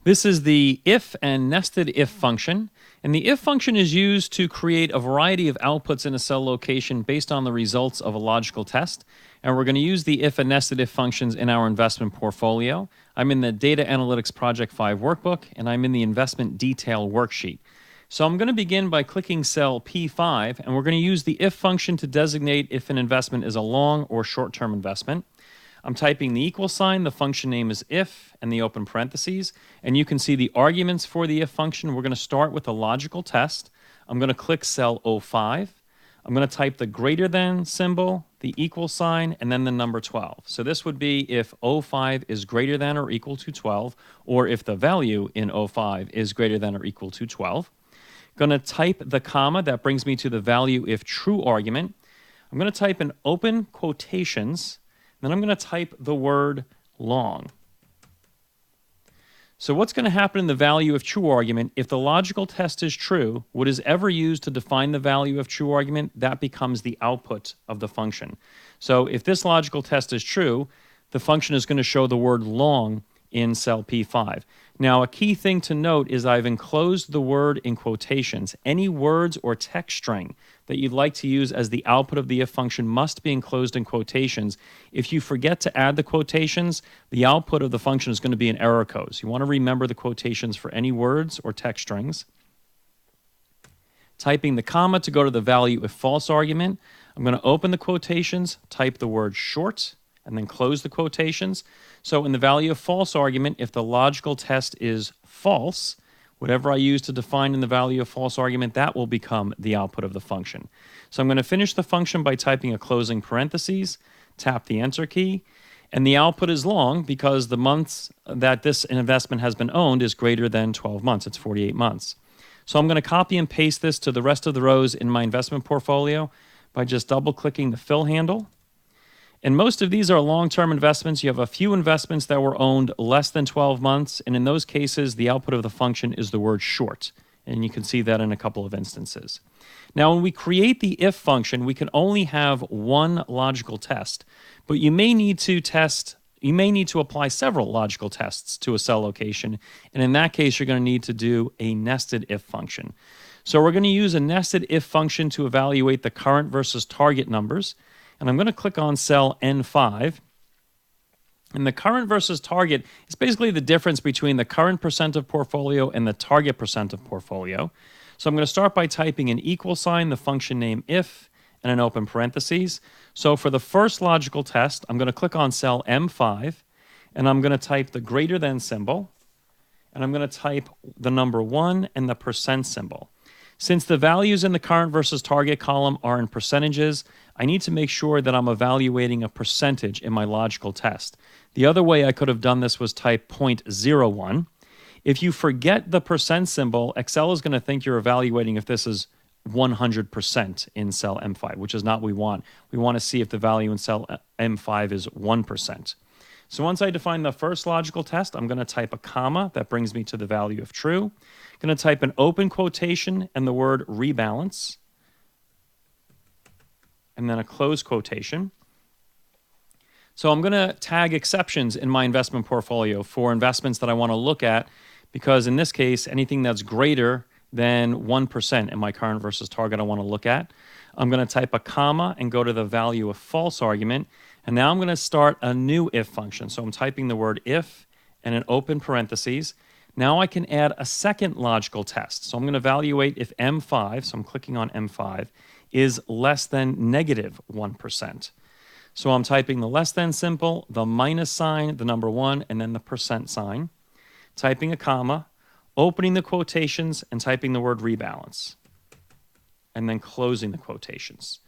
This is the if and nested if function. And the if function is used to create a variety of outputs in a cell location based on the results of a logical test. And we're going to use the if and nested if functions in our investment portfolio. I'm in the Data Analytics Project 5 workbook, and I'm in the investment detail worksheet. So I'm going to begin by clicking cell P5, and we're going to use the if function to designate if an investment is a long or short-term investment. I'm typing the equal sign, the function name is if, and the open parentheses, and you can see the arguments for the if function. We're going to start with a logical test. I'm going to click cell O5. I'm going to type the greater than symbol, the equal sign, and then the number 12. So this would be if O5 is greater than or equal to 12, or if the value in O5 is greater than or equal to 12. Going to type the comma, that brings me to the value if true argument. I'm going to type in open quotations, then I'm going to type the word long. So what's going to happen in the value of true argument? If the logical test is true, what is ever used to define the value of true argument, that becomes the output of the function. So if this logical test is true, the function is going to show the word long in cell P5. Now, a key thing to note is I've enclosed the word in quotations. Any words or text string that you'd like to use as the output of the if function must be enclosed in quotations. If you forget to add the quotations, the output of the function is going to be an error code. So you want to remember the quotations for any words or text strings. Typing the comma to go to the value if false argument. I'm going to open the quotations, type the word short, and then close the quotations. So in the value of false argument, if the logical test is false, whatever I use to define in the value of false argument, that will become the output of the function. So I'm going to finish the function by typing a closing parentheses, tap the enter key, and the output is long because the months that this investment has been owned is greater than 12 months. It's 48 months. So I'm going to copy and paste this to the rest of the rows in my investment portfolio by just double-clicking the fill handle. And most of these are long-term investments. You have a few investments that were owned less than 12 months, and in those cases, the output of the function is the word short. And you can see that in a couple of instances. Now, when we create the if function, we can only have one logical test, but you may need to apply several logical tests to a cell location, and in that case, you're going to need to do a nested if function. So we're going to use a nested if function to evaluate the current versus target numbers. And I'm going to click on cell N5. And the current versus target is basically the difference between the current percent of portfolio and the target percent of portfolio. So I'm going to start by typing an equal sign, the function name if, and an open parentheses. So for the first logical test, I'm going to click on cell M5, and I'm going to type the greater than symbol, and I'm going to type the number 1 and the percent symbol. Since the values in the current versus target column are in percentages, I need to make sure that I'm evaluating a percentage in my logical test. The other way I could have done this was type 0.01. If you forget the percent symbol, Excel is going to think you're evaluating if this is 100% in cell M5, which is not what we want. We want to see if the value in cell M5 is 1%. So once I define the first logical test, I'm going to type a comma. That brings me to the value of true. I'm going to type an open quotation and the word rebalance, and then a close quotation. So I'm going to tag exceptions in my investment portfolio for investments that I want to look at, because in this case, anything that's greater than 1% in my current versus target I want to look at. I'm going to type a comma and go to the value of false argument. And now I'm going to start a new if function. So I'm typing the word if and an open parentheses. Now I can add a second logical test. So I'm going to evaluate if M5, so I'm clicking on M5, is less than negative 1%. So I'm typing the less than symbol, the minus sign, the number 1, and then the percent sign. Typing a comma, opening the quotations, and typing the word rebalance. And then closing the quotations.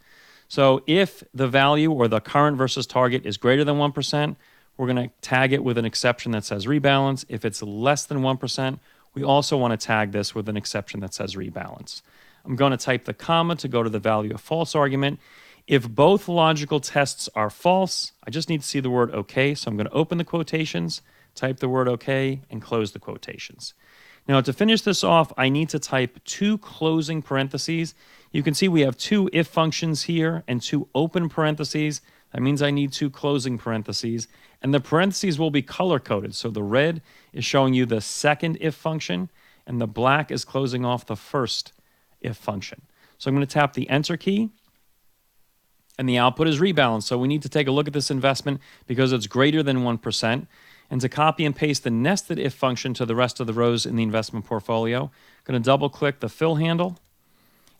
So if the value or the current versus target is greater than 1%, we're going to tag it with an exception that says rebalance. If it's less than 1%, we also want to tag this with an exception that says rebalance. I'm going to type the comma to go to the value of false argument. If both logical tests are false, I just need to see the word OK. So I'm going to open the quotations, type the word OK, and close the quotations. Now, to finish this off, I need to type 2 closing parentheses. You can see we have 2 if functions here and 2 open parentheses. That means I need 2 closing parentheses. And the parentheses will be color coded. So the red is showing you the second if function, and the black is closing off the first if function. So I'm going to tap the enter key, and the output is rebalanced. So we need to take a look at this investment because it's greater than 1%. And to copy and paste the nested if function to the rest of the rows in the investment portfolio, I'm going to double click the fill handle.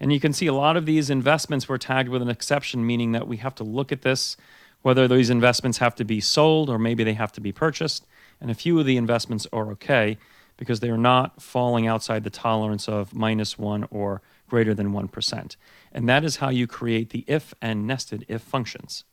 And you can see a lot of these investments were tagged with an exception, meaning that we have to look at this, whether these investments have to be sold or maybe they have to be purchased. And a few of the investments are okay because they are not falling outside the tolerance of -1 or greater than 1%. And that is how you create the if and nested if functions.